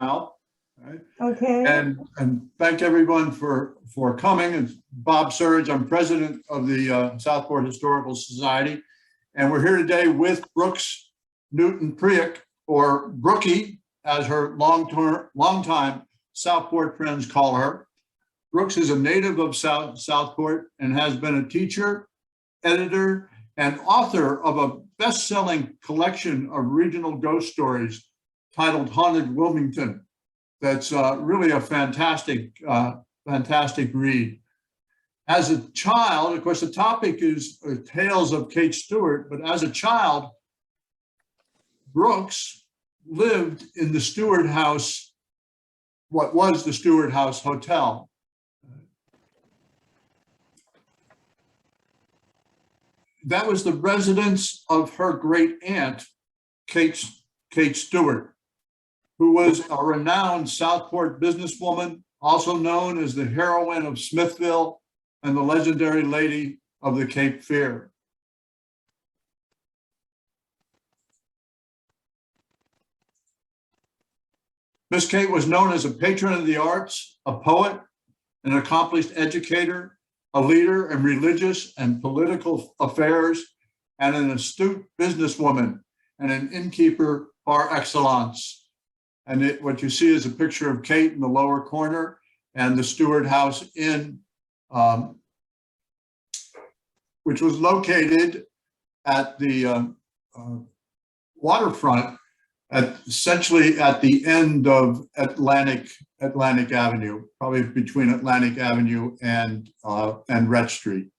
now. Right? Okay. And thank everyone for coming. And Bob Surge, I'm president of the Southport Historical Society, and we're here today with Brooks Newton Preik, or Brookie, as her longtime Southport friends call her. Brooks is a native of Southport and has been a teacher, editor, and author of a best-selling collection of regional ghost stories titled Haunted Wilmington. That's really a fantastic read. As a child, of course, the topic is tales of Kate Stuart, but as a child, Brooks lived in the Stuart House, what was the Stuart House Hotel. That was the residence of her great aunt, Kate Stuart, who was a renowned Southport businesswoman, also known as the heroine of Smithville and the legendary Lady of the Cape Fear. Miss Kate was known as a patron of the arts, a poet, an accomplished educator, a leader in religious and political affairs, and an astute businesswoman and an innkeeper par excellence. And what you see is a picture of Kate in the lower corner and the Stuart House Inn, which was located at the waterfront, essentially at the end of Atlantic Avenue, probably between Atlantic Avenue and Rhett Street.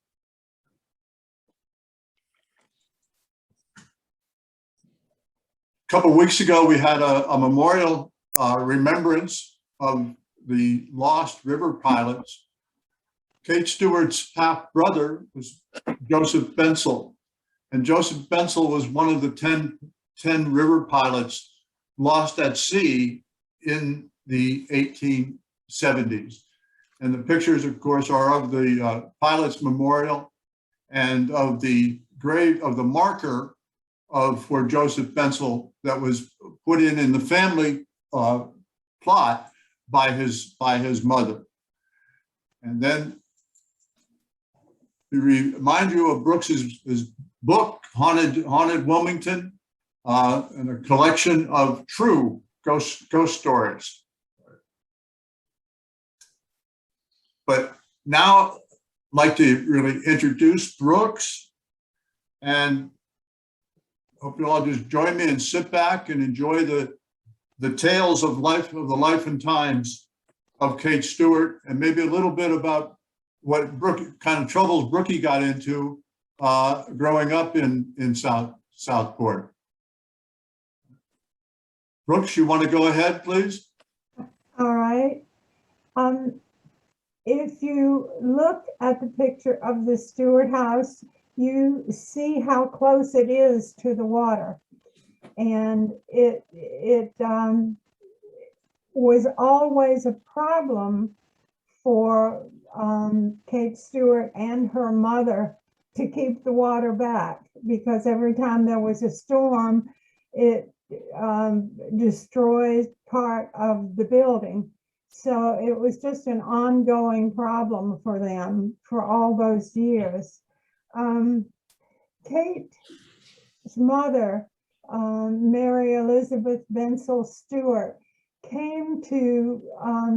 A couple of weeks ago, we had a memorial remembrance of the lost river pilots. Kate Stewart's half-brother was Joseph Bensel, and Joseph Bensel was one of the 10 river pilots lost at sea in the 1870s. And the pictures, of course, are of the pilot's memorial and of the grave of the marker for Joseph Bensel that was put in the family plot by his mother. And then to remind you of Brooks's book, Haunted Wilmington, and a collection of true ghost stories. But now I'd like to really introduce Brooks, and hope you all just join me and sit back and enjoy the tales of life, of the life and times of Kate Stuart, and maybe a little bit about what kind of troubles Brookie got into growing up in Southport. Brooks, you want to go ahead, please? All right. If you look at the picture of the Stuart House, you see how close it is to the water. And it was always a problem for Kate Stuart and her mother to keep the water back, because every time there was a storm, it destroyed part of the building. So it was just an ongoing problem for them for all those years. Kate's mother, Mary Elizabeth Bensel Stuart, came to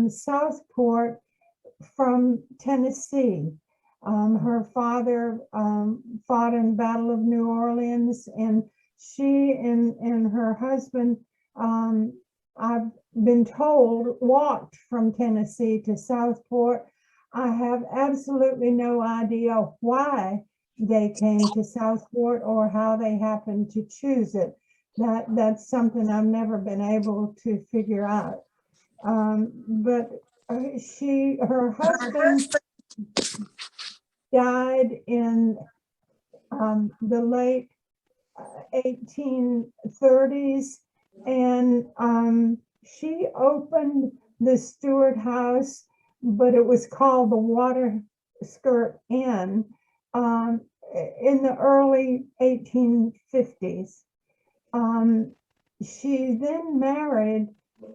Southport from Tennessee. Her father fought in the Battle of New Orleans, and she and her husband, I've been told, walked from Tennessee to Southport. I have absolutely no idea why they came to Southport or how they happened to choose it. That's something I've never been able to figure out. But her husband died in the late 1830s, and she opened the Stuart House, but it was called the Water Skirt Inn, in the early 1850s. She then married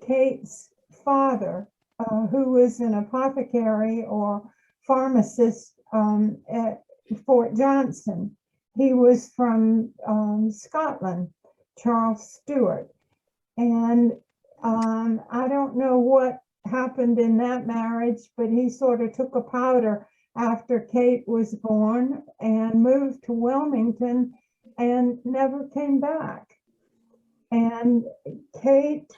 Kate's father, who was an apothecary or pharmacist at Fort Johnson. He was from Scotland, Charles Stuart. And I don't know what happened in that marriage, but he sort of took a powder after Kate was born and moved to Wilmington and never came back. And Kate,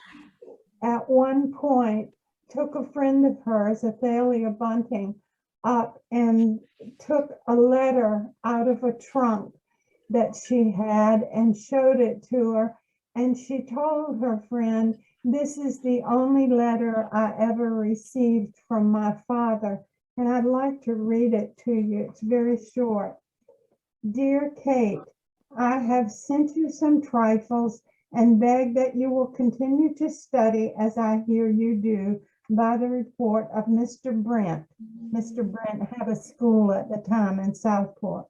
at one point, took a friend of hers, Athalia Bunting, up and took a letter out of a trunk that she had and showed it to her. And she told her friend, "This is the only letter I ever received from my father." And I'd like to read it to you. It's very short. "Dear Kate, I have sent you some trifles and beg that you will continue to study as I hear you do by the report of Mr. Brent." Mr. Brent had a school at the time in Southport.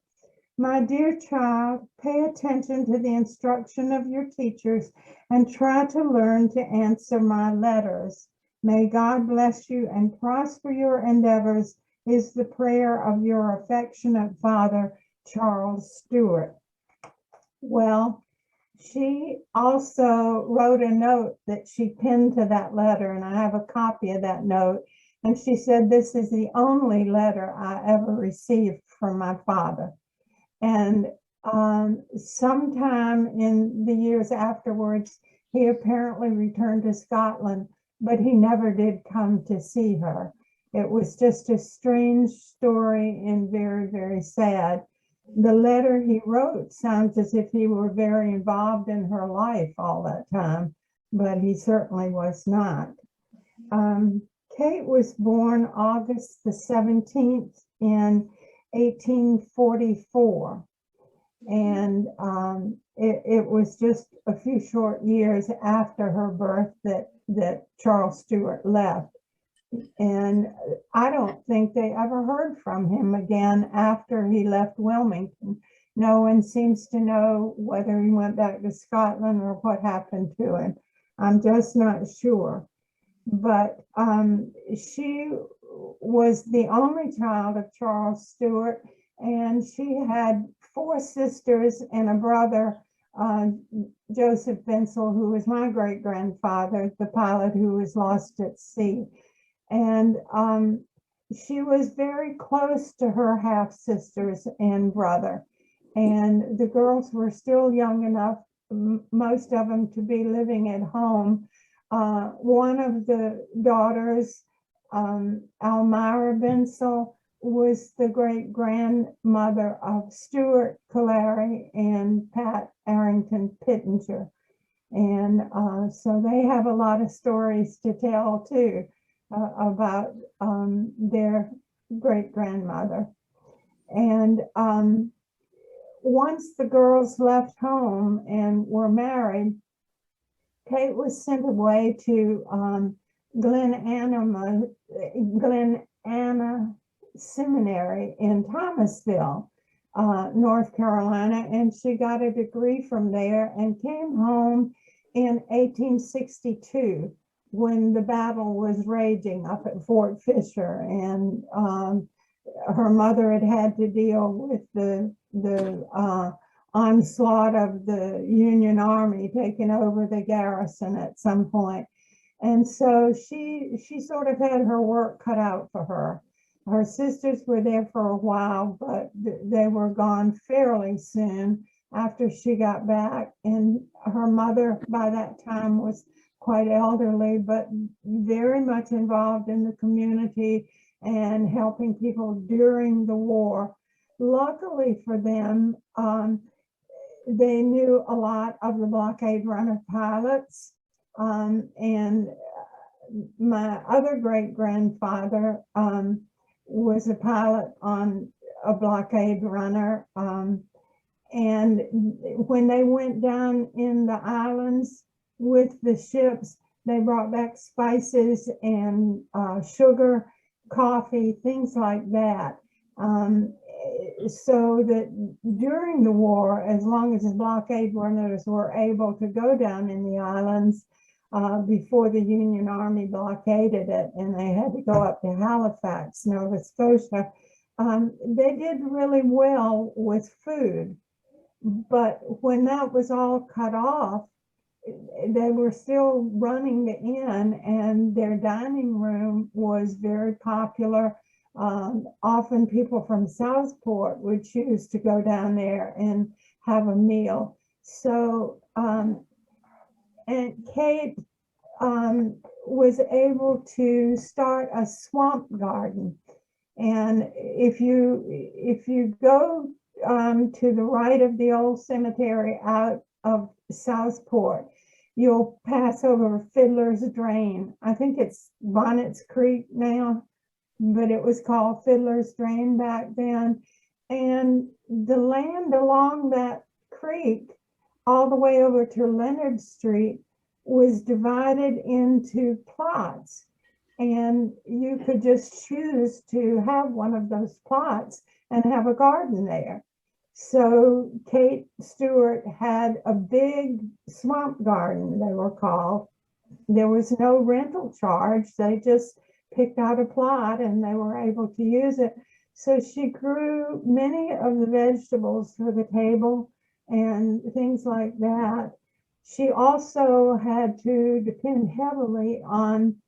"My dear child, pay attention to the instruction of your teachers and try to learn to answer my letters. May God bless you and prosper your endeavors is the prayer of your affectionate father, Charles Stuart." Well, she also wrote a note that she pinned to that letter, and I have a copy of that note. And she said, "This is the only letter I ever received from my father." And sometime in the years afterwards, he apparently returned to Scotland, but he never did come to see her. It was just a strange story and very, very sad. The letter he wrote sounds as if he were very involved in her life all that time, but he certainly was not. Kate was born August the 17th in 1844. And it was just a few short years after her birth that Charles Stuart left. And I don't think they ever heard from him again after he left Wilmington. No one seems to know whether he went back to Scotland or what happened to him. I'm just not sure. But she was the only child of Charles Stuart, and she had 4 sisters and a brother, Joseph Bensel, who was my great-grandfather, the pilot who was lost at sea. And she was very close to her half-sisters and brother. And the girls were still young enough, most of them, to be living at home. One of the daughters, Elmira Bensel, was the great-grandmother of Stuart Calary and Pat Arrington Pittenger. And so they have a lot of stories to tell too about their great-grandmother. And once the girls left home and were married, Kate was sent away to Glen Anna Seminary in Thomasville, North Carolina, and she got a degree from there and came home in 1862 when the battle was raging up at Fort Fisher, and her mother had to deal with the onslaught of the Union Army taking over the garrison at some point. And so she sort of had her work cut out for her. Her sisters were there for a while, but they were gone fairly soon after she got back. And her mother by that time was quite elderly, but very much involved in the community and helping people during the war. Luckily for them, they knew a lot of the blockade runner pilots. And my other great-grandfather was a pilot on a blockade runner. And when they went down in the islands with the ships, they brought back spices and sugar, coffee, things like that. So that during the war, as long as the blockade runners were able to go down in the islands, before the Union Army blockaded it and they had to go up to Halifax, Nova Scotia. They did really well with food, but when that was all cut off, they were still running the inn, and their dining room was very popular. Often people from Southport would choose to go down there and have a meal. So, and Kate was able to start a swamp garden. And if you go to the right of the old cemetery out of Southport, you'll pass over Fiddler's Drain. I think it's Bonnet's Creek now, but it was called Fiddler's Drain back then. And the land along that creek, all the way over to Leonard Street, was divided into plots. And you could just choose to have one of those plots and have a garden there. So Kate Stuart had a big swamp garden, they were called. There was no rental charge. They just picked out a plot and they were able to use it. So she grew many of the vegetables for the table and things like that. She also had to depend heavily on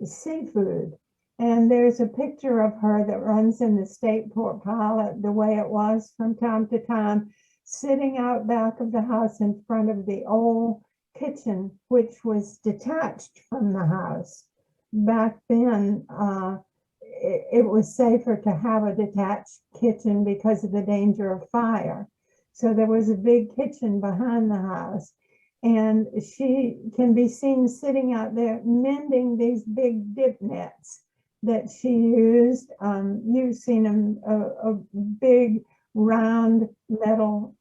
seafood. And there's a picture of her that runs in the state portfolio, the way it was from time to time, sitting out back of the house in front of the old kitchen, which was detached from the house. Back then, it was safer to have a detached kitchen because of the danger of fire. So there was a big kitchen behind the house. And she can be seen sitting out there mending these big dip nets that she used. You've seen them, a big round metal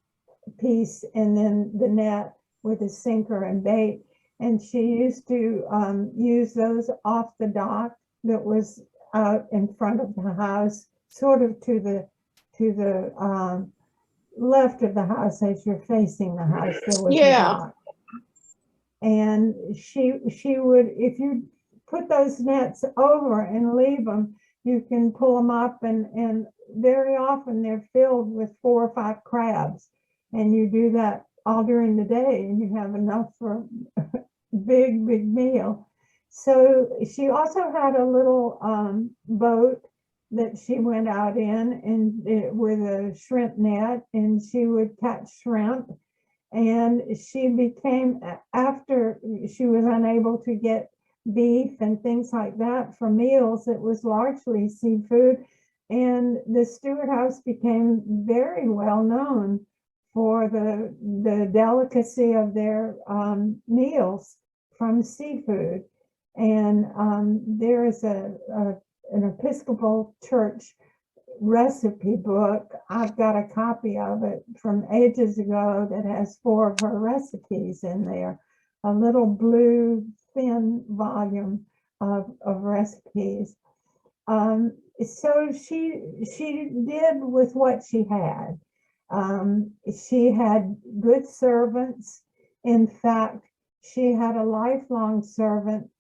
piece and then the net with a sinker and bait. And she used to use those off the dock that was out in front of the house, sort of to the left of the house as you're facing the house. There was a dock. And she would, if you put those nets over and leave them, you can pull them up, and very often they're filled with 4 or 5 crabs. And you do that all during the day and you have enough for a big meal. So she also had a little boat that she went out in and with a shrimp net, and she would catch shrimp. And she became, after she was unable to get beef and things like that for meals, it was largely seafood. And the Stuart House became very well known for the delicacy of their meals from seafood. And there is an Episcopal church recipe book. I've got a copy of it from ages ago that has 4 of her recipes in there, a little blue thin volume of recipes. So she did with what she had. She had good servants. In fact, she had a lifelong servant.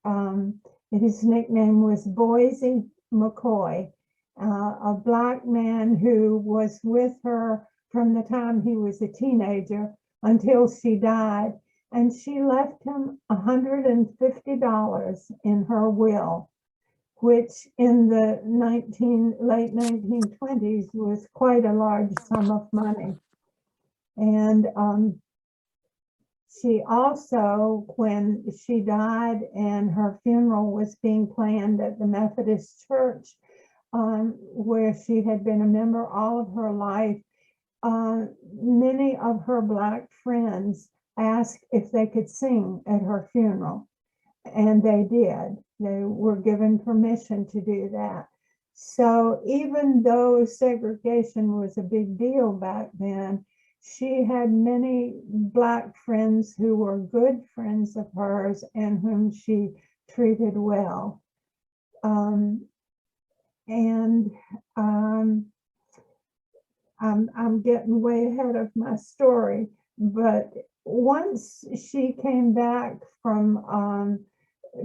His nickname was Boise McCoy. A black man who was with her from the time he was a teenager until she died. And she left him $150 in her will, which in the late 1920s was quite a large sum of money. And she also, when she died and her funeral was being planned at the Methodist Church, where she had been a member all of her life, many of her black friends asked if they could sing at her funeral, and they did. They were given permission to do that. So even though segregation was a big deal back then, she had many black friends who were good friends of hers and whom she treated well. I'm getting way ahead of my story, but once she came back from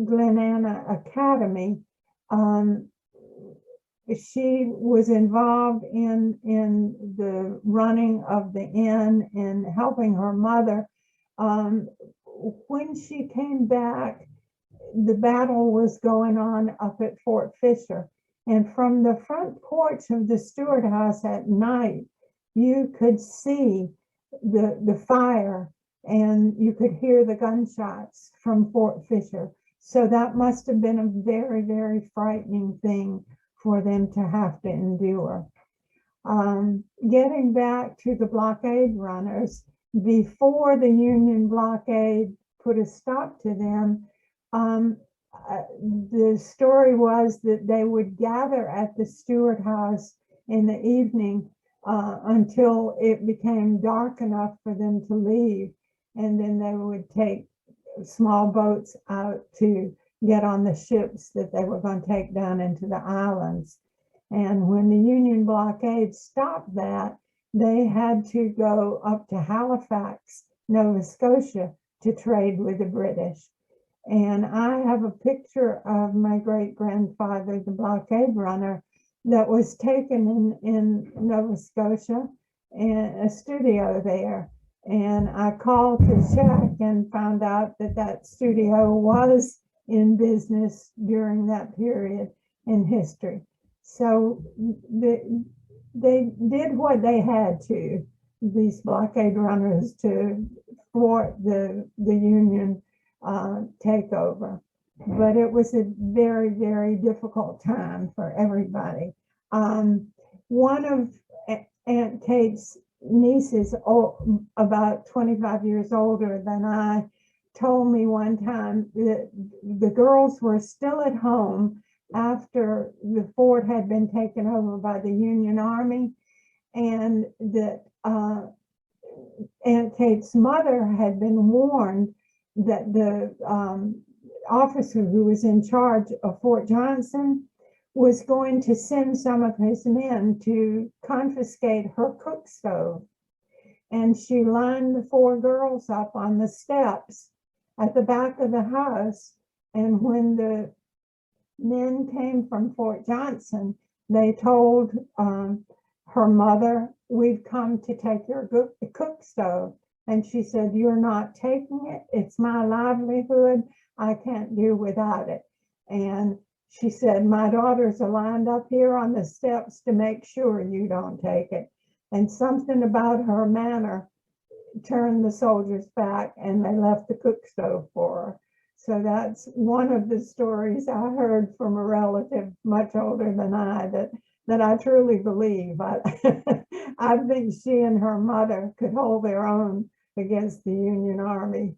Glenanna Academy, she was involved in the running of the inn and helping her mother. When she came back, the battle was going on up at Fort Fisher. And from the front porch of the Stuart house at night, you could see the fire and you could hear the gunshots from Fort Fisher. So that must have been a very, very frightening thing for them to have to endure. Getting back to the blockade runners, before the Union blockade put a stop to them, the story was that they would gather at the Stuart house in the evening until it became dark enough for them to leave, and then they would take small boats out to get on the ships that they were going to take down into the islands. And when the Union blockade stopped that, they had to go up to Halifax, Nova Scotia, to trade with the British. And I have a picture of my great-grandfather, the blockade runner, that was taken in Nova Scotia, in a studio there. And I called to check and found out that that studio was in business during that period in history. So they did what they had to, these blockade runners, to thwart the Union takeover. But it was a very, very difficult time for everybody. One of Aunt Kate's nieces, about 25 years older than I, told me one time that the girls were still at home after the fort had been taken over by the Union Army, and that Aunt Kate's mother had been warned that the officer who was in charge of Fort Johnson was going to send some of his men to confiscate her cook stove. And she lined the 4 girls up on the steps at the back of the house. And when the men came from Fort Johnson, they told her mother, "We've come to take your cook stove." And she said, "You're not taking it. It's my livelihood. I can't do without it." And she said, "My daughters are lined up here on the steps to make sure you don't take it." And something about her manner turned the soldiers back, and they left the cook stove for her. So that's one of the stories I heard from a relative much older than I that I truly believe. I think she and her mother could hold their own against the Union Army.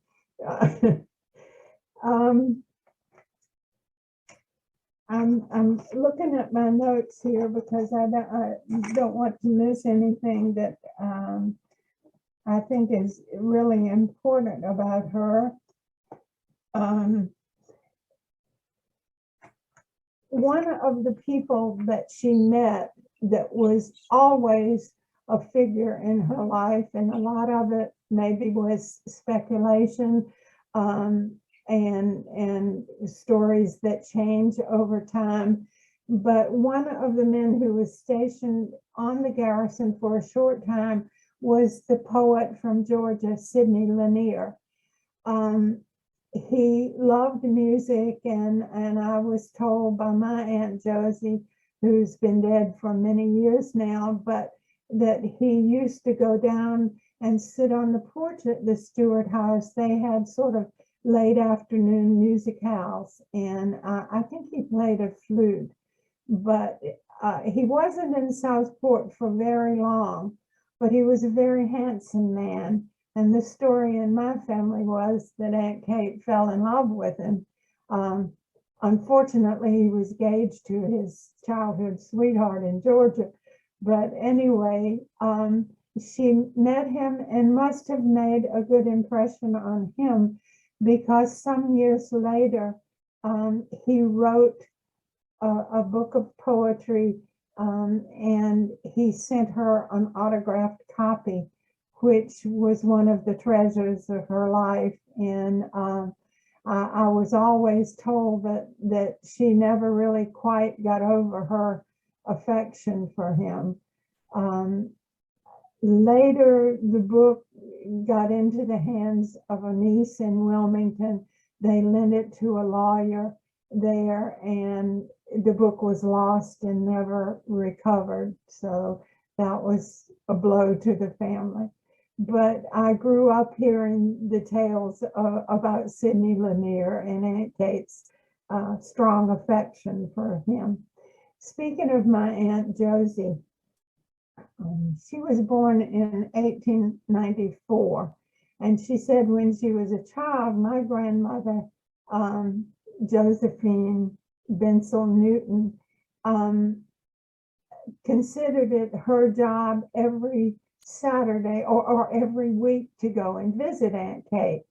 I'm looking at my notes here because I don't want to miss anything that I think is really important about her. One of the people that she met that was always a figure in her life, and a lot of it maybe was speculation and stories that change over time. But one of the men who was stationed on the garrison for a short time was the poet from Georgia, Sidney Lanier. He loved music, and I was told by my Aunt Josie, who's been dead for many years now, but that he used to go down and sit on the porch at the Stuart house. They had sort of late afternoon musicales, and I think he played a flute, but he wasn't in Southport for very long, but he was a very handsome man. And the story in my family was that Aunt Kate fell in love with him. Unfortunately, he was engaged to his childhood sweetheart in Georgia. But anyway, she met him and must have made a good impression on him, because some years later, he wrote a book of poetry, and he sent her an autographed copy, which was one of the treasures of her life. And I was always told that she never really quite got over her affection for him. Later, the book got into the hands of a niece in Wilmington. They lent it to a lawyer there, and the book was lost and never recovered. So that was a blow to the family. But I grew up hearing the tales about Sidney Lanier and Aunt Kate's strong affection for him. Speaking of my Aunt Josie, she was born in 1894, and she said when she was a child, my grandmother, Josephine Bensel Newton, considered it her job every Saturday or every week to go and visit Aunt Kate.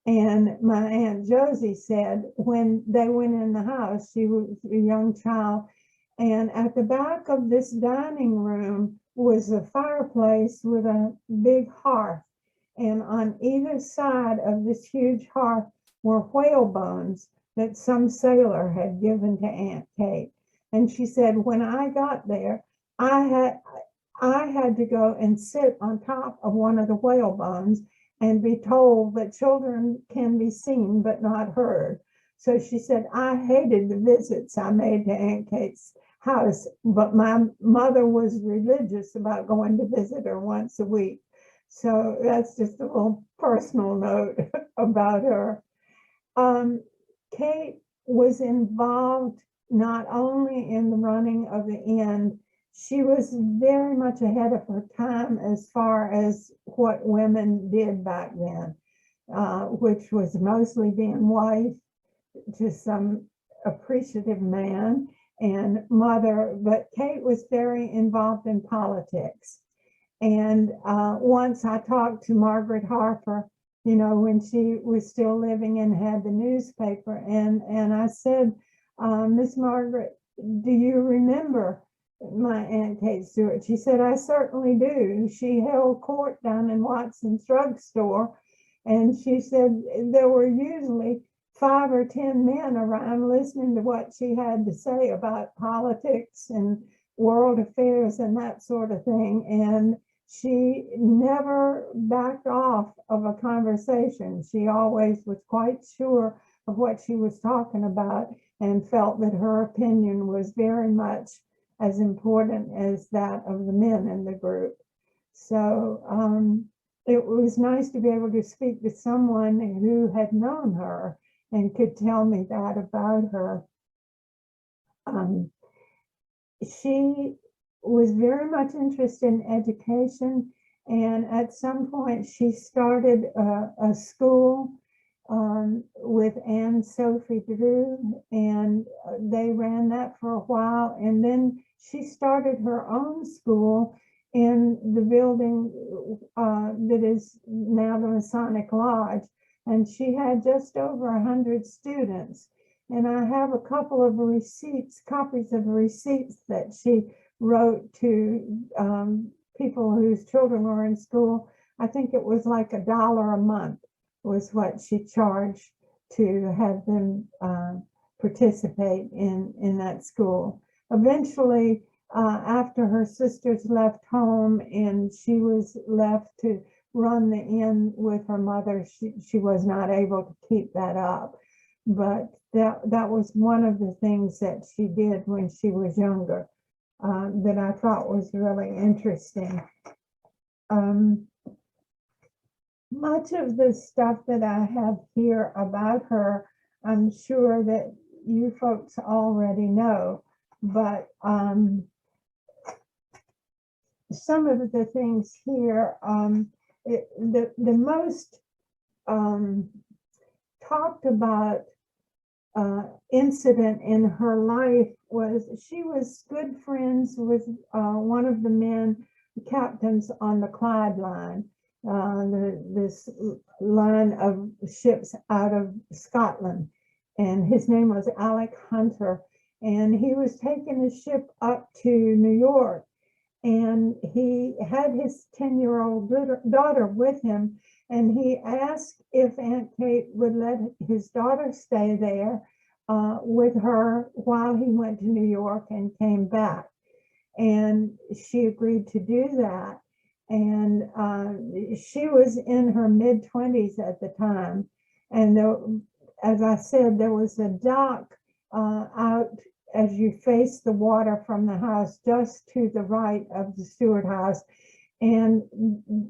And my Aunt Josie said when they went in the house, she was a young child, and at the back of this dining room was a fireplace with a big hearth. And on either side of this huge hearth were whale bones that some sailor had given to Aunt Kate. And she said, when I got there, I had to go and sit on top of one of the whale bones and be told that children can be seen but not heard. So she said, I hated the visits I made to Aunt Kate's house, but my mother was religious about going to visit her once a week. So that's just a little personal note about her. Kate was involved not only in the running of the inn, she was very much ahead of her time as far as what women did back then, which was mostly being wife to some appreciative man and mother. But Kate was very involved in politics. And once I talked to Margaret Harper, you know, when she was still living and had the newspaper, and I said, Miss Margaret, do you remember my Aunt Kate Stuart? She said, I certainly do. She held court down in Watson's drugstore, and she said there were usually 5 or 10 men around listening to what she had to say about politics and world affairs and that sort of thing. And she never backed off of a conversation. She always was quite sure of what she was talking about and felt that her opinion was very much as important as that of the men in the group. So it was nice to be able to speak to someone who had known her and could tell me that about her. She was very much interested in education, and at some point she started a school with Anne Sophie Drew, and they ran that for a while, and then she started her own school in the building that is now the Masonic Lodge, and she had just over 100 students. And I have a couple of receipts, copies of receipts that she wrote to people whose children were in school. I think it was like $1 a month was what she charged to have them participate in that school. Eventually, after her sisters left home and she was left to run the inn with her mother, she was not able to keep that up. But that was one of the things that she did when she was younger that I thought was really interesting. Much of the stuff that I have here about her, I'm sure that you folks already know, but some of the things here, the most talked about incident in her life was she was good friends with one of the men captains on the Clyde line, this line of ships out of Scotland, and his name was Alec Hunter, and he was taking a ship up to New York, and he had his 10-year-old daughter with him, and he asked if Aunt Kate would let his daughter stay there with her while he went to New York and came back. And she agreed to do that. And she was in her mid-20s at the time. And there, as I said, there was a dock out as you face the water from the house, just to the right of the Stuart house. And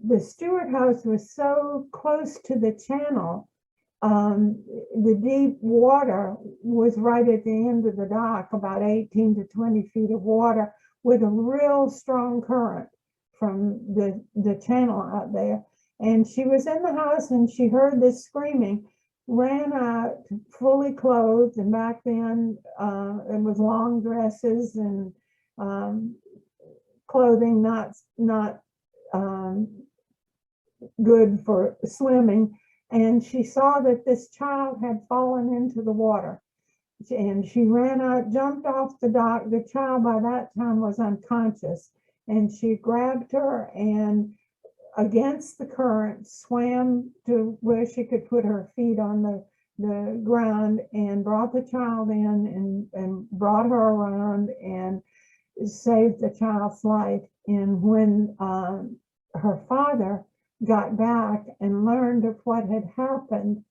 the Stuart house was so close to the channel. The deep water was right at the end of the dock, about 18 to 20 feet of water, with a real strong current from the channel out there. And she was in the house and she heard this screaming, ran out fully clothed, and back then it was long dresses and clothing not good for swimming. And she saw that this child had fallen into the water, and she ran out, jumped off the dock. The child by that time was unconscious, and she grabbed her and against the current swam to where she could put her feet on the ground, and brought the child in and brought her around and saved the child's life. And when her father got back and learned of what had happened,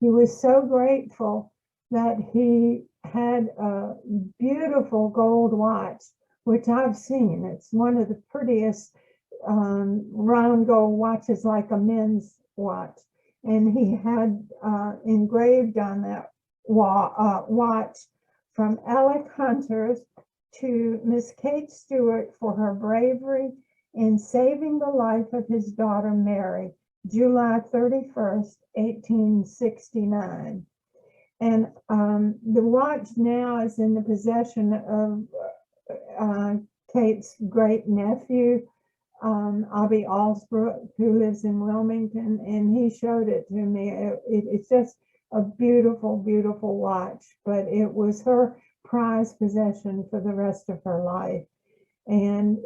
he was so grateful that he had a beautiful gold watch, which I've seen. It's one of the prettiest round gold watches, like a men's watch. And he had engraved on that watch, from Alec Hunters to Miss Kate Stuart for her bravery in saving the life of his daughter Mary, July 31st, 1869. And the watch now is in the possession of Kate's great nephew, Abby Alsbrook, who lives in Wilmington, and he showed it to me. It's just a beautiful, beautiful watch, but it was her prized possession for the rest of her life. And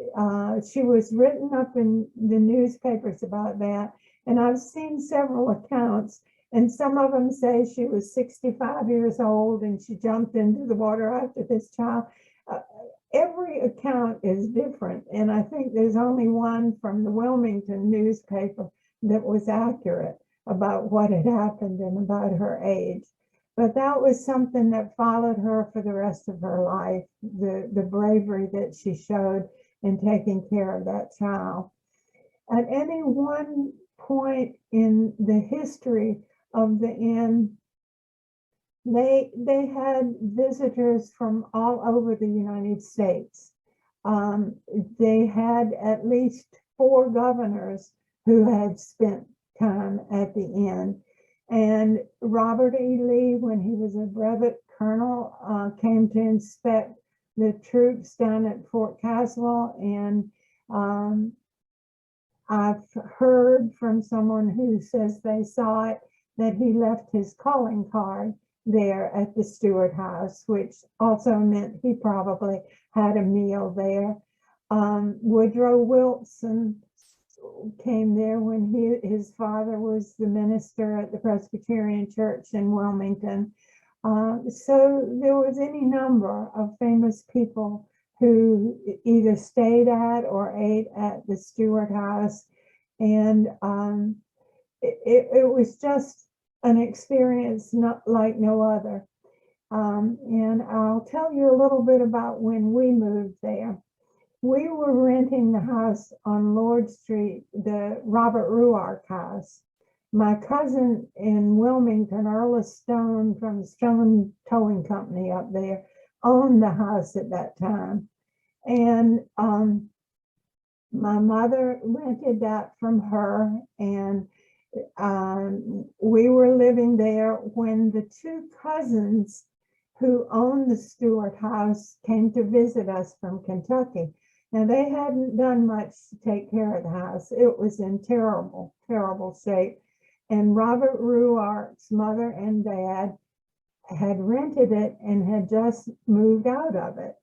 she was written up in the newspapers about that. And I've seen several accounts, and some of them say she was 65 years old and she jumped into the water after this child. Every account is different. And I think there's only one from the Wilmington newspaper that was accurate about what had happened and about her age. But that was something that followed her for the rest of her life, the bravery that she showed in taking care of that child. At any one point in the history of the inn, they had visitors from all over the United States. They had at least 4 governors who had spent time at the inn. And Robert E. Lee, when he was a brevet colonel, came to inspect the troops down at Fort Caswell. And I've heard from someone who says they saw it, that he left his calling card there at the Stuart house, which also meant he probably had a meal there. Woodrow Wilson came there when his father was the minister at the Presbyterian Church in Wilmington. So there was any number of famous people who either stayed at or ate at the Stuart house. And it was just an experience not like no other. And I'll tell you a little bit about when we moved there. We were renting the house on Lord Street, the Robert Ruark house. My cousin in Wilmington, Earl Stone from Stone Towing Company up there, owned the house at that time. And my mother rented that from her, and we were living there when the 2 cousins who owned the Stuart house came to visit us from Kentucky. Now, they hadn't done much to take care of the house. It was in terrible, terrible shape. And Robert Ruark's mother and dad had rented it and had just moved out of it.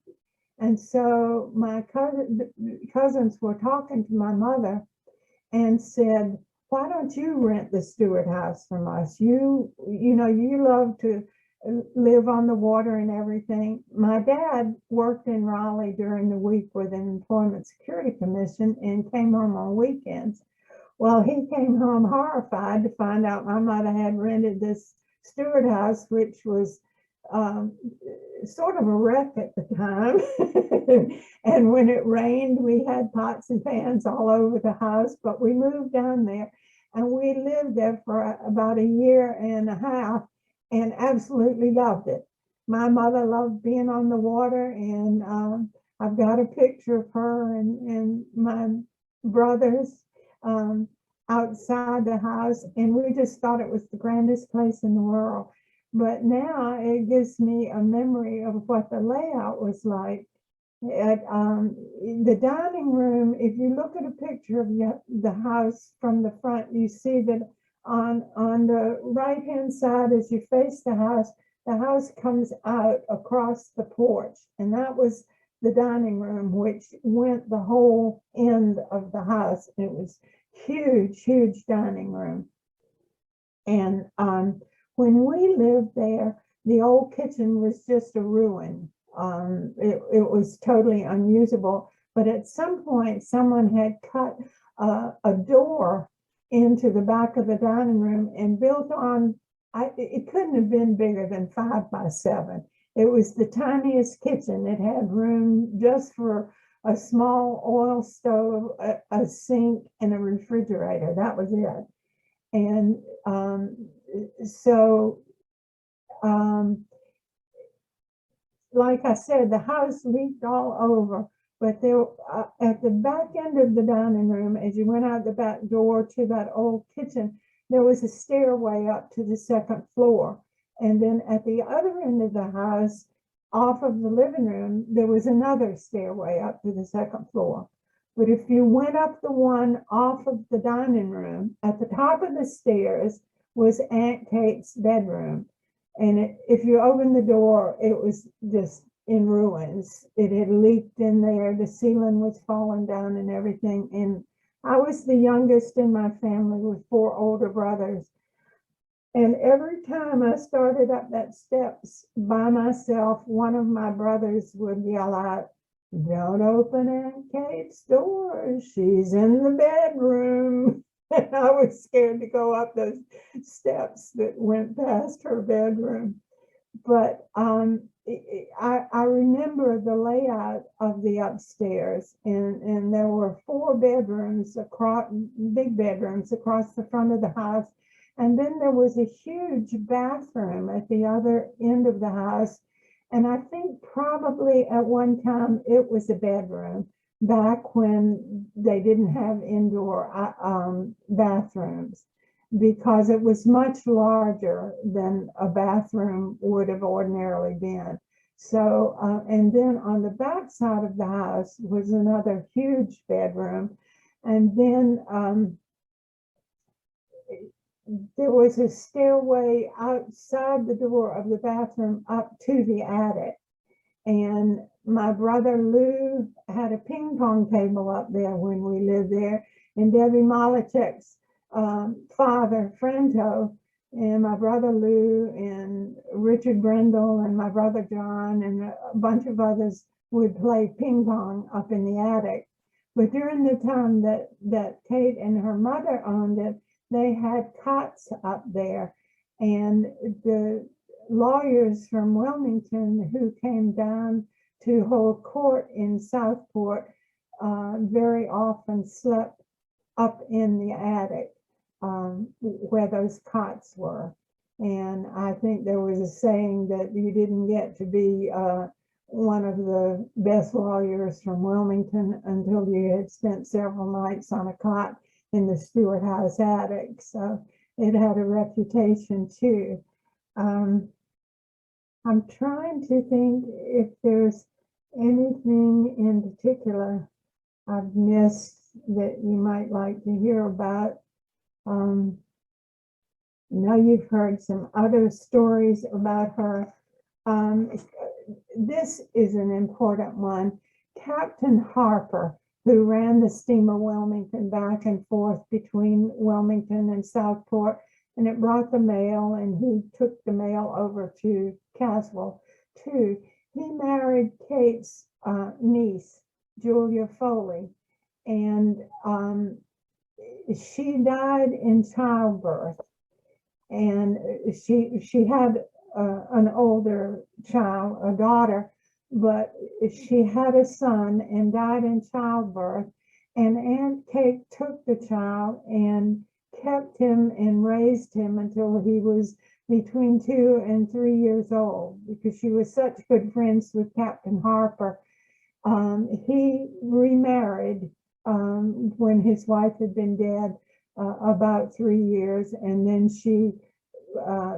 And so my cousins were talking to my mother and said, why don't you rent the Stuart house from us? You know, you love to live on the water and everything. My dad worked in Raleigh during the week with an Employment Security Commission and came home on weekends. Well, he came home horrified to find out my mother had rented this Stuart house, which was sort of a wreck at the time. And when it rained, we had pots and pans all over the house, but we moved down there and we lived there for about a year and a half and absolutely loved it. My mother loved being on the water, and I've got a picture of her and my brothers outside the house, and we just thought it was the grandest place in the world. But now it gives me a memory of what the layout was like. At the dining room, if you look at a picture of the house from the front, you see that on the right-hand side, as you face the house comes out across the porch, and that was the dining room, which went the whole end of the house. It was huge, huge dining room. And when we lived there, the old kitchen was just a ruin. It was totally unusable, but at some point someone had cut a door into the back of the dining room and built on, it couldn't have been bigger than 5 by 7. It was the tiniest kitchen. It had room just for a small oil stove, a sink, and a refrigerator. That was it. And like I said, the house leaked all over, but there at the back end of the dining room, as you went out the back door to that old kitchen, there was a stairway up to the 2nd floor. And then at the other end of the house, off of the living room, there was another stairway up to the 2nd floor. But if you went up the one off of the dining room, at the top of the stairs was Aunt Kate's bedroom. And if you opened the door, it was just in ruins. It had leaked in there. The ceiling was falling down and everything. And I was the youngest in my family with 4 older brothers. And every time I started up that steps by myself, one of my brothers would yell out, "Don't open Aunt Kate's door. She's in the bedroom." And I was scared to go up those steps that went past her bedroom. But I remember the layout of the upstairs, and there were 4 bedrooms across, big bedrooms across the front of the house. And then there was a huge bathroom at the other end of the house. And I think probably at one time it was a bedroom, back when they didn't have indoor bathrooms, because it was much larger than a bathroom would have ordinarily been. So, and then on the back side of the house was another huge bedroom. And then there was a stairway outside the door of the bathroom up to the attic. And my brother Lou had a ping pong table up there when we lived there. And Debbie Malachek's father, Franto, and my brother Lou and Richard Brendel and my brother John and a bunch of others would play ping pong up in the attic. But during the time that Kate and her mother owned it, they had cots up there. And the lawyers from Wilmington who came down to hold court in Southport very often slept up in the attic where those cots were. And I think there was a saying that you didn't get to be one of the best lawyers from Wilmington until you had spent several nights on a cot in the Stuart House attic. So it had a reputation too. I'm trying to think if there's anything in particular I've missed that you might like to hear about. Now you've heard some other stories about her. this is an important one. Captain Harper, who ran the steamer Wilmington back and forth between Wilmington and Southport, and it brought the mail, and he took the mail over to Caswell too. He married Kate's niece, Julia Foley, and she died in childbirth. And she had an older child, a daughter, but she had a son and died in childbirth. And Aunt Kate took the child and kept him and raised him until he was between 2 and 3 years old, because she was such good friends with Captain Harper. He remarried when his wife had been dead about 3 years, and then she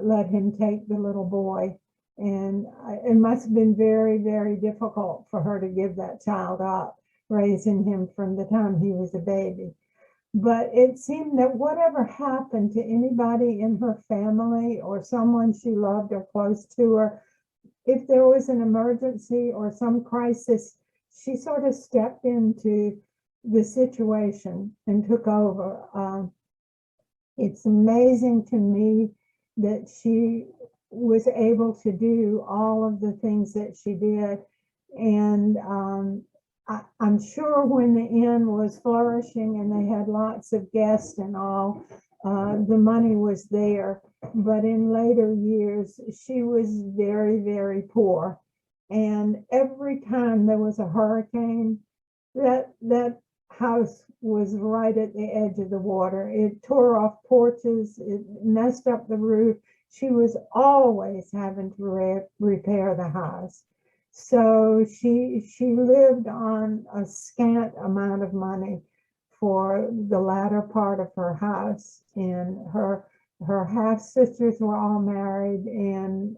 let him take the little boy. And it must have been very, very difficult for her to give that child up, raising him from the time he was a baby. But it seemed that whatever happened to anybody in her family or someone she loved or close to her, if there was an emergency or some crisis, she sort of stepped into the situation and took over. It's amazing to me that she was able to do all of the things that she did. And I'm sure when the inn was flourishing and they had lots of guests and all, the money was there. But in later years, she was very, very poor. And every time there was a hurricane, that house was right at the edge of the water. It tore off porches, it messed up the roof. She was always having to repair the house. So she lived on a scant amount of money for the latter part of her house. And her half sisters were all married, and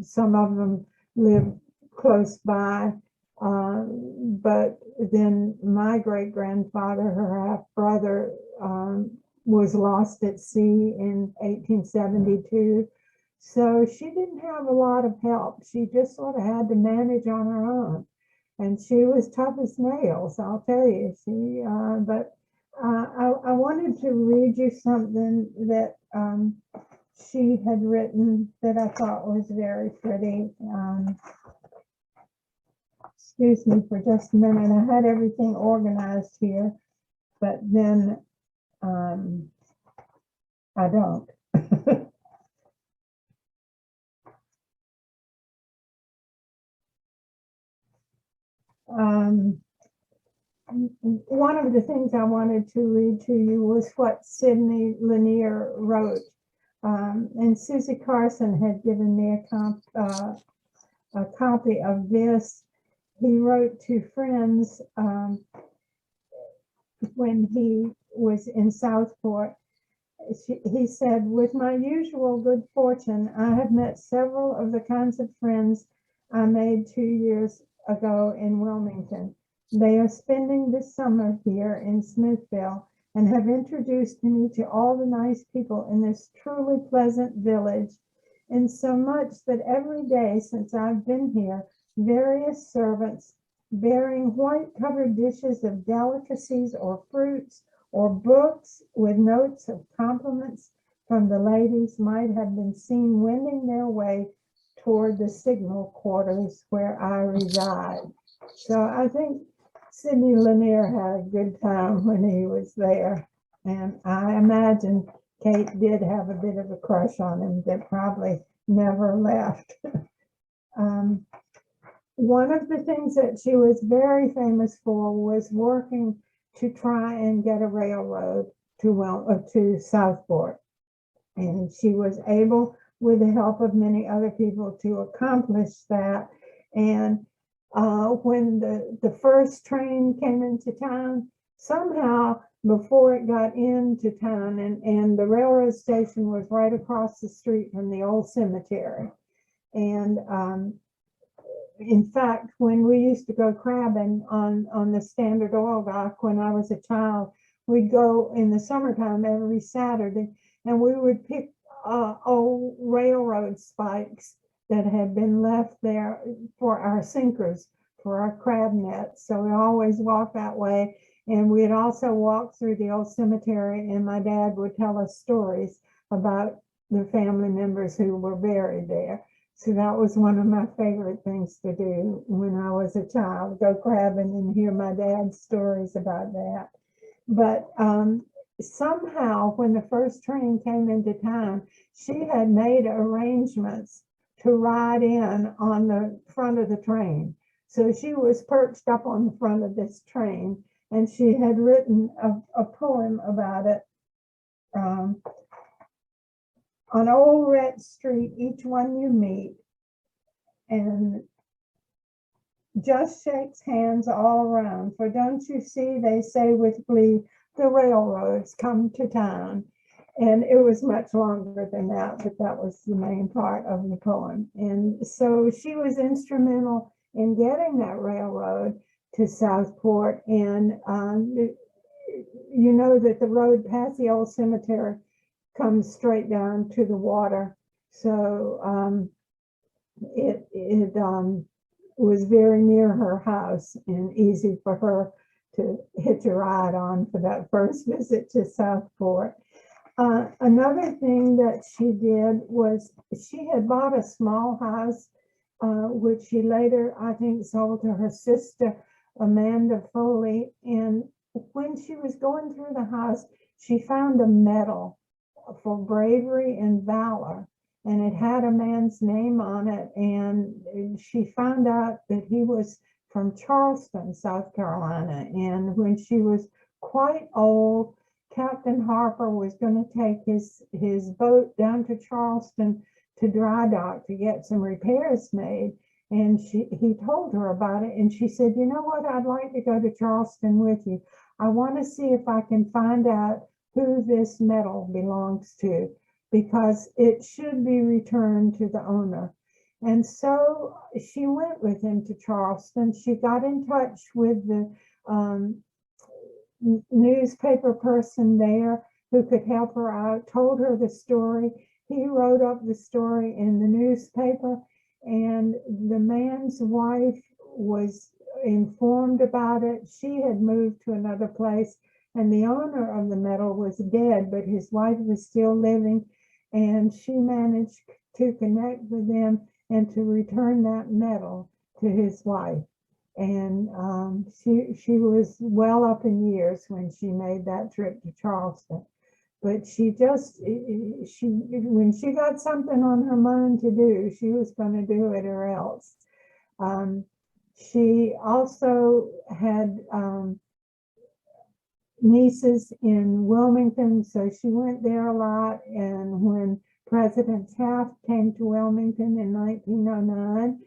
some of them lived close by. But then my great grandfather, her half brother, was lost at sea in 1872. So she didn't have a lot of help. She just sort of had to manage on her own. And she was tough as nails, I'll tell you. I wanted to read you something that she had written that I thought was very pretty. Excuse me for just a minute. I had everything organized here, but then I don't. One of the things I wanted to read to you was what Sidney Lanier wrote. And Susie Carson had given me a copy of this. He wrote to friends when he was in Southport. He said, "With my usual good fortune, I have met several of the kinds of friends I made 2 years ago in Wilmington. They are spending this summer here in Smithville and have introduced me to all the nice people in this truly pleasant village, and so much that every day since I've been here, various servants bearing white-covered dishes of delicacies or fruits or books with notes of compliments from the ladies might have been seen wending their way toward the signal quarters where I reside." So I think Sidney Lanier had a good time when he was there. And I imagine Kate did have a bit of a crush on him that probably never left. One of the things that she was very famous for was working to try and get a railroad to Southport. And she was able, with the help of many other people, to accomplish that. And when the first train came into town, somehow before it got into town, and the railroad station was right across the street from the old cemetery. And in fact, when we used to go crabbing on the Standard Oil dock when I was a child, we'd go in the summertime every Saturday, and we would pick old railroad spikes that had been left there for our sinkers, for our crab nets. So we always walked that way. And we'd also walk through the old cemetery, and my dad would tell us stories about the family members who were buried there. So that was one of my favorite things to do when I was a child, go crabbing and hear my dad's stories about that. But somehow when the first train came into town, she had made arrangements to ride in on the front of the train. So she was perched up on the front of this train, and she had written a poem about it. On Old Red Street, each one you meet, and just shakes hands all around. For don't you see, they say with glee, the railroads come to town. And it was much longer than that, but that was the main part of the poem. And so she was instrumental in getting that railroad to Southport. And you know that the road past the old cemetery comes straight down to the water. So it was very near her house and easy for her to hitch a ride on for that first visit to Southport. Another thing that she did was she had bought a small house, which she later, I think, sold to her sister, Amanda Foley. And when she was going through the house, she found a medal for bravery and valor, and it had a man's name on it. And she found out that he was from Charleston, South Carolina. And when she was quite old, Captain Harper was going to take his boat down to Charleston to dry dock to get some repairs made. And he told her about it. And she said, you know what, I'd like to go to Charleston with you. I want to see if I can find out who this medal belongs to, because it should be returned to the owner. And so she went with him to Charleston. She got in touch with the newspaper person there who could help her out, told her the story. He wrote up the story in the newspaper, and the man's wife was informed about it. She had moved to another place, and the owner of the medal was dead, but his wife was still living, and she managed to connect with them and to return that medal to his wife. And she was well up in years when she made that trip to Charleston. But when she got something on her mind to do, she was going to do it or else. She also had nieces in Wilmington, so she went there a lot. And when President Taft came to Wilmington in 1909,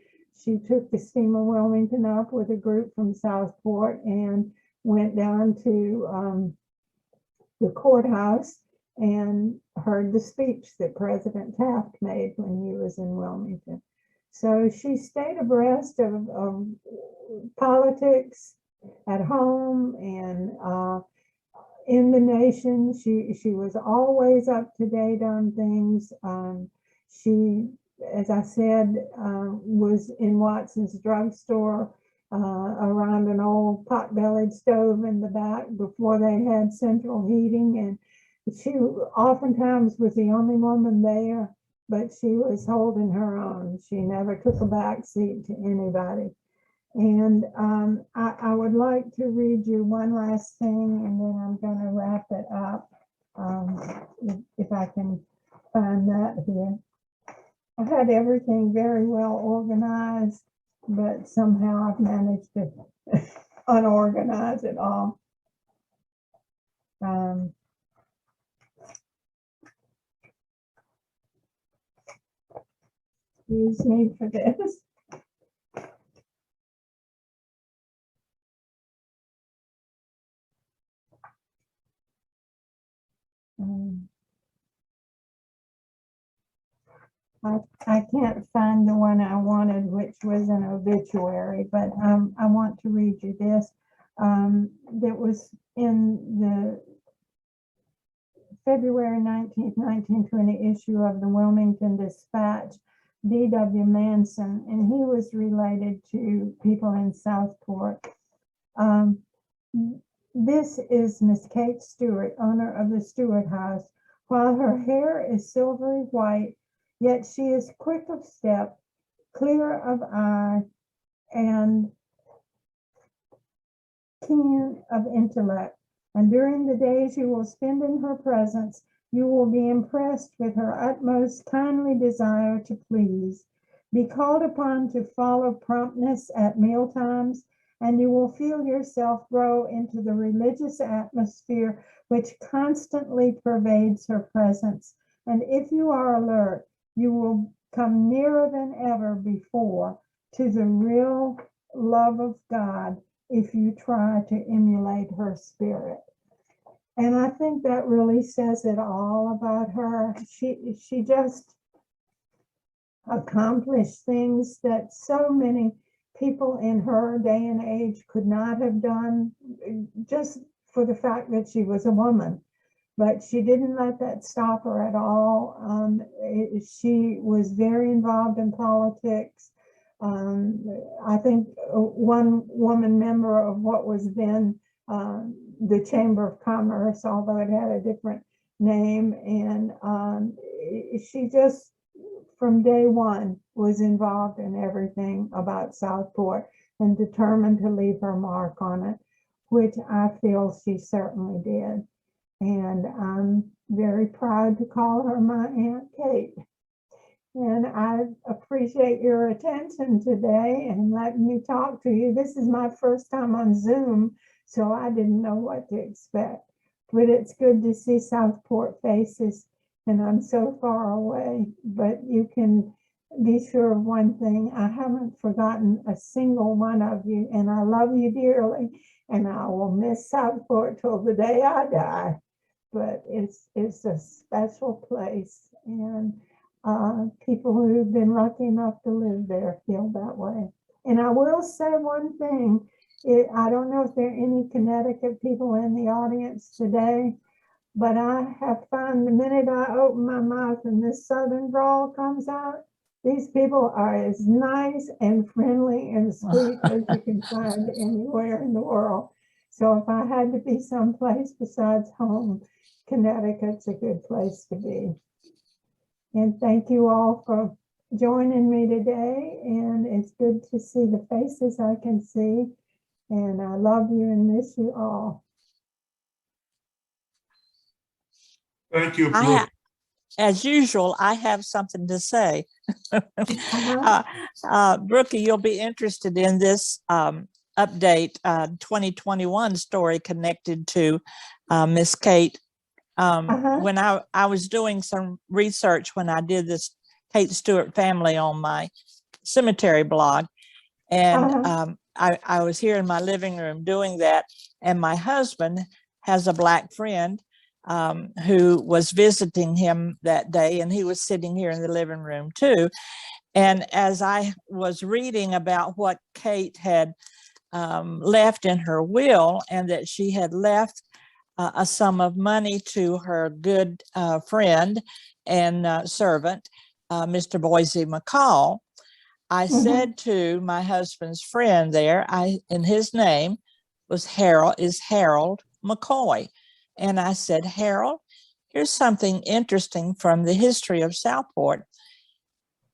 she took the steamer Wilmington up with a group from Southport and went down to the courthouse and heard the speech that President Taft made when he was in Wilmington. So she stayed abreast of politics at home and in the nation. She was always up to date on things. She, as I said, was in Watson's drugstore around an old pot-bellied stove in the back before they had central heating. And she oftentimes was the only woman there, but she was holding her own. She never took a back seat to anybody. And I would like to read you one last thing, and then I'm going to wrap it up, if I can find that here. I had everything very well organized, but somehow I've managed to unorganize it all. Excuse me for this. I can't find the one I wanted, which was an obituary, but I want to read you this. That was in the February 19th, 1920 issue of the Wilmington Dispatch. D.W. Manson, and he was related to people in Southport. This is Miss Kate Stuart, owner of the Stuart House. While her hair is silvery white, yet she is quick of step, clear of eye, and keen of intellect. And during the days you will spend in her presence, you will be impressed with her utmost kindly desire to please. Be called upon to follow promptness at meal times, and you will feel yourself grow into the religious atmosphere which constantly pervades her presence. And if you are alert, you will come nearer than ever before to the real love of God if you try to emulate her spirit. And I think that really says it all about her. She just accomplished things that so many people in her day and age could not have done, just for the fact that she was a woman. But she didn't let that stop her at all. She was very involved in politics. I think one woman member of what was then the Chamber of Commerce, although it had a different name. And she just, from day one, was involved in everything about Southport and determined to leave her mark on it, which I feel she certainly did. And I'm very proud to call her my Aunt Kate. And I appreciate your attention today and letting me talk to you. This is my first time on Zoom, so I didn't know what to expect. But it's good to see Southport faces, and I'm so far away. But you can be sure of one thing: I haven't forgotten a single one of you, and I love you dearly, and I will miss Southport till the day I die. But it's a special place, and people who've been lucky enough to live there feel that way. And I will say one thing, I don't know if there are any Connecticut people in the audience today, but I have found the minute I open my mouth and this Southern drawl comes out, these people are as nice and friendly and sweet as you can find anywhere in the world. So if I had to be someplace besides home, Connecticut's a good place to be. And thank you all for joining me today. And it's good to see the faces I can see. And I love you and miss you all. Thank you, Brooke. As usual, I have something to say. Brookie, you'll be interested in this update 2021 story connected to Miss Kate. When I was doing some research when I did this Kate Stuart family on my cemetery blog, and I was here in my living room doing that, and my husband has a Black friend who was visiting him that day, and he was sitting here in the living room too. And as I was reading about what Kate had left in her will, and that she had left a sum of money to her good friend and servant, Mr. Boise McCall, I said to my husband's friend there, and his name was Harold McCoy. And I said, Harold, here's something interesting from the history of Southport.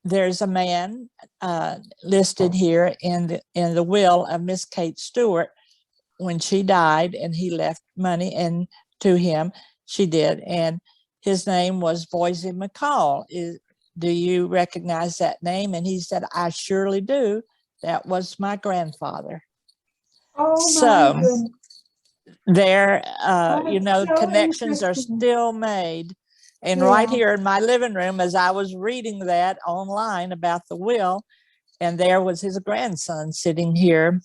There's a man listed here in the will of Miss Kate Stuart when she died, and he left money and to him, she did. And his name was Boise McCall. Do you recognize that name? And he said, I surely do. That was my grandfather. Oh, so there, you know, so connections are still made. And right here in my living room, as I was reading that online about the will, and there was his grandson sitting here.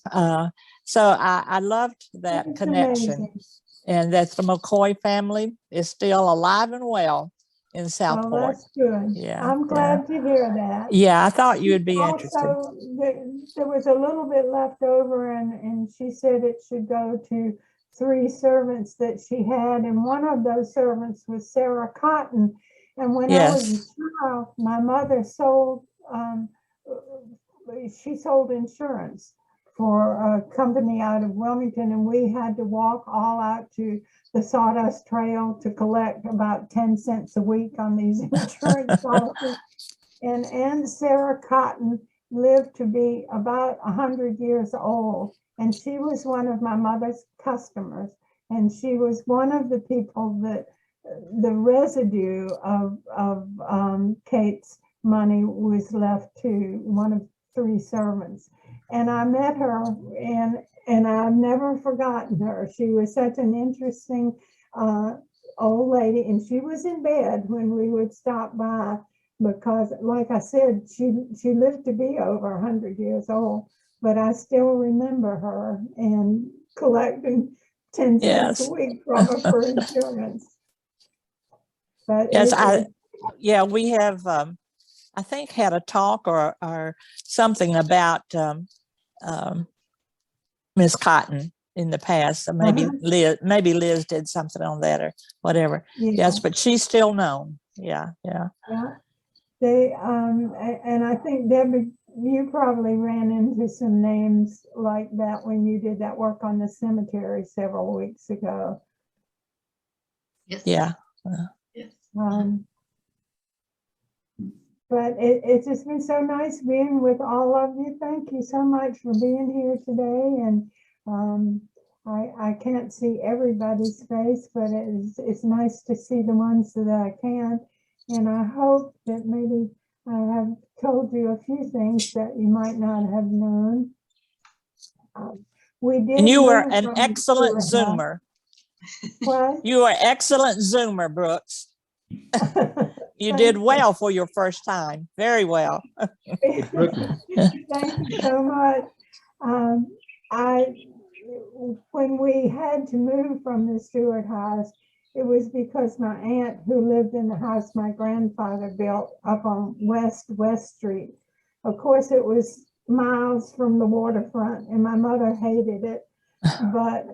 So I loved that connection. Amazing. And that the McCoy family is still alive and well in Southport. Well, that's good. Yeah, I'm glad to hear that. Yeah, I thought you would be also interested. There was a little bit left over, and she said it should go to 3 servants that she had, and one of those servants was Sarah Cotton. And when I was a child, my mother sold she sold insurance for a company out of Wilmington, and we had to walk all out to the Sawdust Trail to collect about 10 cents a week on these insurance policies. And Aunt Sarah Cotton lived to be about 100 years old, and she was one of my mother's customers, and she was one of the people that the residue of Kate's money was left to one of 3 servants. And I met her, and I've never forgotten her. She was such an interesting old lady, and she was in bed when we would stop by, because like I said, she lived to be over 100 years old, but I still remember her and collecting 10 cents a week from her for insurance. But yes, we have, I think, had a talk or something about Miss Cotton in the past. So maybe Liz did something on that or whatever. Yeah. Yes, but she's still known. Yeah. They and I think, Debbie, you probably ran into some names like that when you did that work on the cemetery several weeks ago. Yes. Yeah. Yes. But it's just been so nice being with all of you. Thank you so much for being here today. And I can't see everybody's face, but it's nice to see the ones that I can. And I hope that maybe I have told you a few things that you might not have known. We did. And you were an excellent Zoomer. What? You were excellent Zoomer, Brooks. You did well for your first time. Very well. Thank you so much. When we had to move from the Stewart house, it was because my aunt, who lived in the house my grandfather built up on West Street. Of course, it was miles from the waterfront, and my mother hated it. But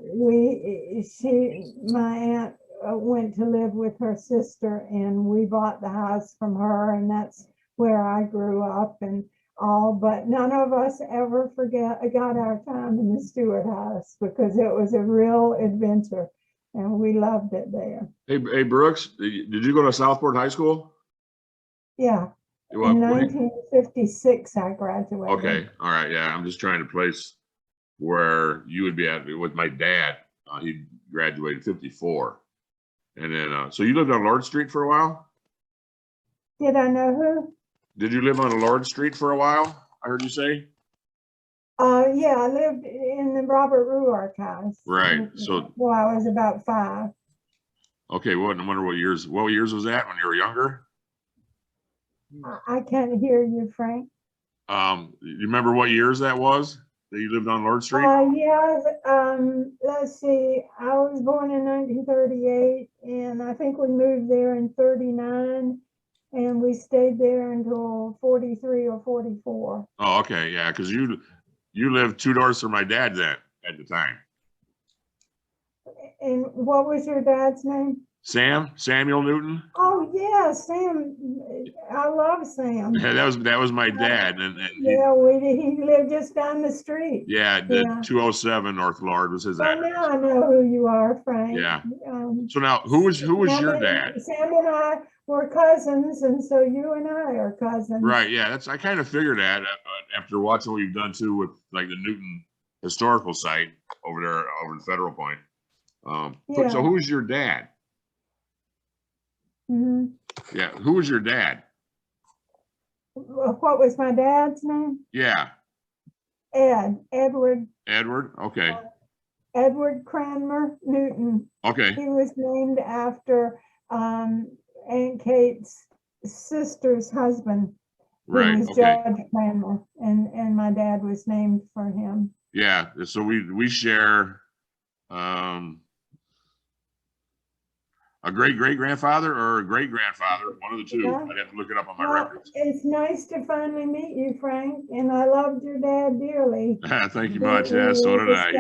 my aunt went to live with her sister, and we bought the house from her, and that's where I grew up and all. But none of us ever got our time in the Stewart house, because it was a real adventure, and we loved it there. Hey Brooks, did you go to Southport High School? Yeah. In 1956, I graduated. Okay, all right, yeah. I'm just trying to place where you would be at with my dad. He graduated 54. And then, so you lived on Lord Street for a while? Did I know who? Did you live on Lord Street for a while? I heard you say? Yeah, I lived in the Robert Ruark house. Right, so. Well, I was about 5. Okay, well, I wonder what years was that when you were younger? I can't hear you, Frank. You remember what years that was that you lived on Lord Street? Yeah, let's see. I was born in 1938, and I think we moved there in 39, and we stayed there until 43 or 44. Oh, okay, yeah, because you lived 2 doors from my dad then at the time. And what was your dad's name? Samuel Newton. Oh yeah, Sam. I love Sam. Yeah, that was my dad, and yeah, he lived just down the street. Yeah, the 207 North Lord was his address. Now I know who you are, Frank. Yeah. So now, who was your dad? Sam and I were cousins, and so you and I are cousins. Right. Yeah, I kind of figured that after watching what you've done too with like the Newton historical site over there over the Federal Point. Yeah. So who was your dad? Mm-hmm. Yeah, who was your dad? What was my dad's name? Yeah. Edward. Edward, okay. Edward Cranmer Newton. Okay. He was named after Aunt Kate's sister's husband, who was Judge Cranmer, and my dad was named for him. Yeah, so we share a great-great-grandfather or a great-grandfather, one of the two. Yeah. I'd have to look it up on my records. It's nice to finally meet you, Frank, and I loved your dad dearly. Thank you much. Yeah, so did I.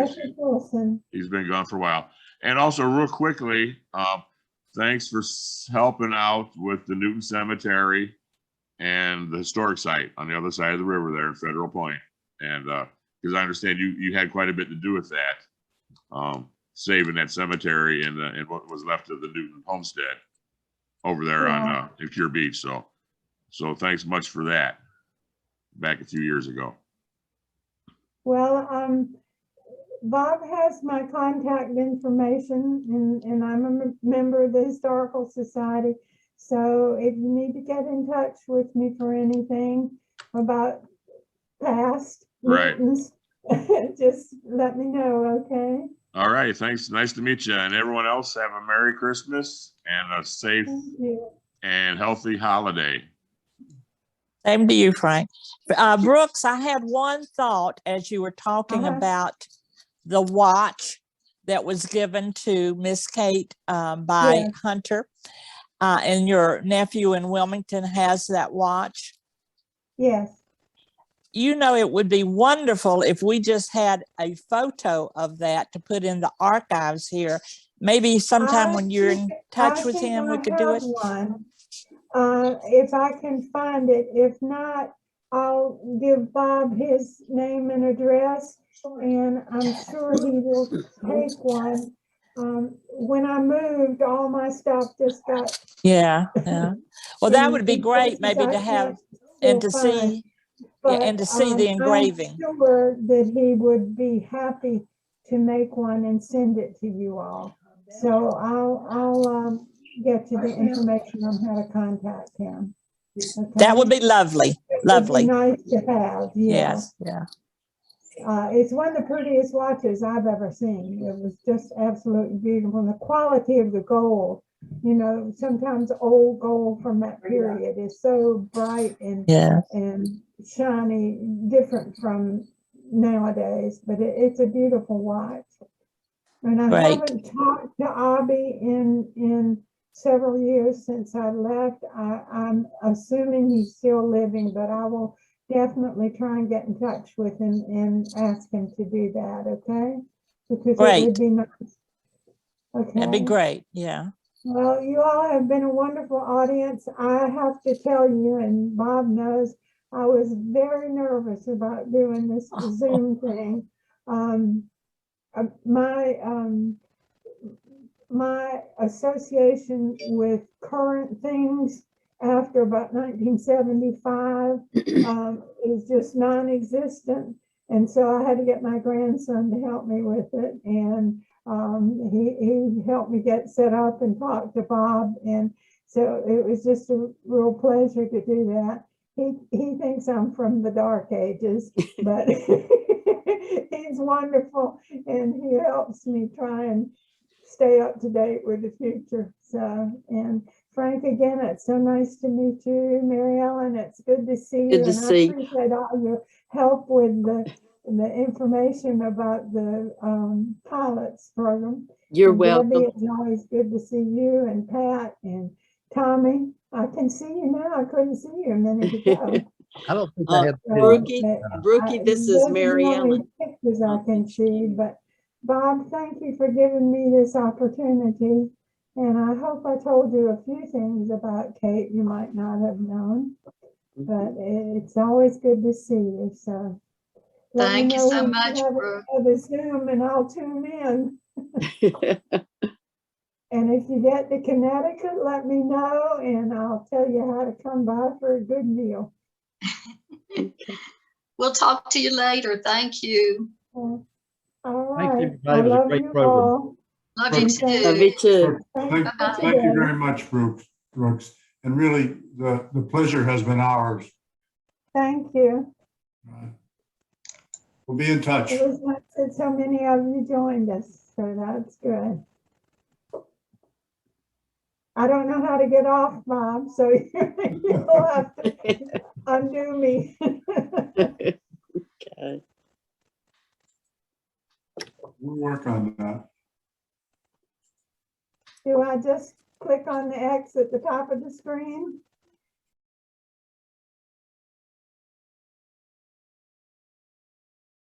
He's been gone for a while. And also, real quickly, thanks for helping out with the Newton Cemetery and the historic site on the other side of the river there in Federal Point. And because I understand you had quite a bit to do with that, saving that cemetery and what was left of the Newton homestead over there on in Cure Beach. So thanks much for that back a few years ago. Well, Bob has my contact information, and I'm a member of the Historical Society. So if you need to get in touch with me for anything about past Right. meetings, just let me know, okay? All right, thanks. Nice to meet you. And everyone else, have a Merry Christmas and a safe Thank you. and healthy holiday. Same to you, Frank. Brooks, I had one thought as you were talking about the watch that was given to Miss Kate by Hunter. And your nephew in Wilmington has that watch. Yes. You know, it would be wonderful if we just had a photo of that to put in the archives here. Maybe sometime when you're in touch with him, we could do it. One. If I can find it. If not, I'll give Bob his name and address, and I'm sure he will take one. When I moved, all my stuff just got. Yeah. Well, that would be great, maybe to have and to see. But, and to see the engraving. I'm sure that he would be happy to make one and send it to you all. So I'll get you the information on how to contact him. Okay? That would be lovely. Lovely. It would be nice to have. Yes. Yeah. It's one of the prettiest watches I've ever seen. It was just absolutely beautiful. And the quality of the gold, you know, sometimes old gold from that period is so bright and shiny, different from nowadays, but it's a beautiful watch. And I haven't talked to Abby in several years since I left. I'm assuming he's still living, but I will definitely try and get in touch with him and ask him to do that, okay? Because it would be nice. Okay. That'd be great, yeah. Well, you all have been a wonderful audience. I have to tell you, and Bob knows, I was very nervous about doing this Zoom thing. My association with current things after about 1975 is just non-existent. And so I had to get my grandson to help me with it. And he helped me get set up and talk to Bob. And so it was just a real pleasure to do that. He thinks I'm from the dark ages, but he's wonderful, and he helps me try and stay up to date with the future. So, and Frank, again, it's so nice to meet you. Mary Ellen, it's good to see you. Good to see. I appreciate all your help with the information about the pilots program. You're and welcome. Debbie, it's always good to see you, and Pat and Tommy. I can see you now. I couldn't see you a minute ago. I don't think I have. Brookie, this is Mary Ellen. Pictures I can see, but Bob, thank you for giving me this opportunity. And I hope I told you a few things about Kate you might not have known, but it's always good to see you. So thank you so much, Brooke. Have a Zoom and I'll tune in. And if you get to Connecticut, let me know and I'll tell you how to come by for a good meal. We'll talk to you later. Thank you. All right. Thank you. It was a great program. All. Love you too. Love you too. Thank you very much, Brooks. And really, the pleasure has been ours. Thank you. We'll be in touch. It was nice that so many of you joined us, so that's good. I don't know how to get off, Bob, so you'll have to undo me. Okay. We'll work on that. Do I just click on the X at the top of the screen?